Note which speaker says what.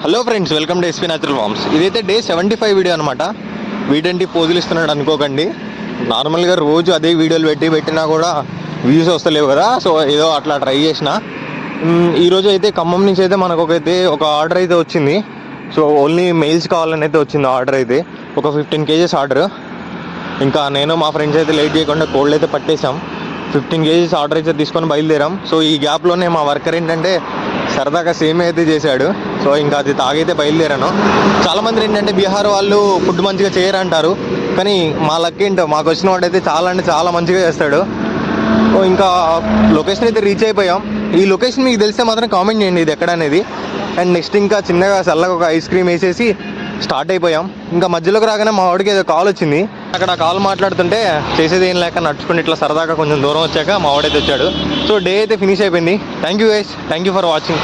Speaker 1: Hello friends, welcome to SP natural farms. ఇదైతే day 75 video అనమాట. వీటంటి పోజులు ఇస్తున్నాడు అనుకోకండి. నార్మల్గా రోజు అదే వీడియోలు పెట్టినా కూడా వ్యూస్ వస్తలేవు కదా, సో ఏదో అట్లా ట్రై చేసిన. ఈరోజు అయితే ఖమ్మం నుంచి అయితే మనకు ఒక ఆర్డర్ అయితే వచ్చింది. సో ఓన్లీ మెయిల్స్ కావాలని అయితే వచ్చింది ఆర్డర్ అయితే. ఒక 15 kgs ఆర్డర్. ఇంకా నేను మా ఫ్రెండ్స్ అయితే లేట్ చేయకుండా కోల్డ్ అయితే పట్టేసాం. 15 kgs ఆర్డర్ అయితే తీసుకొని బయలుదేరాం. సో ఈ గ్యాప్లోనే మా వర్కర్ ఏంటంటే సరదాగా సేమ్ అయితే చేశాడు. సో ఇంకా అది తాగైతే బయలుదేరాను. చాలామంది ఏంటంటే బీహార్ వాళ్ళు ఫుడ్ మంచిగా చేయరంటారు, కానీ మా లక్ ఏంటో మాకు వచ్చిన వాడైతే చాలా మంచిగా చేస్తాడు. సో ఇంకా లొకేషన్ అయితే రీచ్ అయిపోయాం. ఈ లొకేషన్ మీకు తెలిస్తే మాత్రం కామెంట్ చేయండి ఇది ఎక్కడ అనేది. అండ్ నెక్స్ట్ ఇంకా చిన్నగా చల్లగా ఒక ఐస్ క్రీమ్ వేసేసి స్టార్ట్ అయిపోయాం. ఇంకా మధ్యలోకి రాగానే మా వాడికి ఏదో కాల్ వచ్చింది. అక్కడ కాల్ మాట్లాడుతుంటే చేసేది ఏం లేక నడుచుకుని ఇట్లా సరదాగా కొంచెం దూరం వచ్చాక మా వాడైతే వచ్చాడు. సో డే అయితే ఫినిష్ అయిపోయింది. Thank you guys, thank you for watching.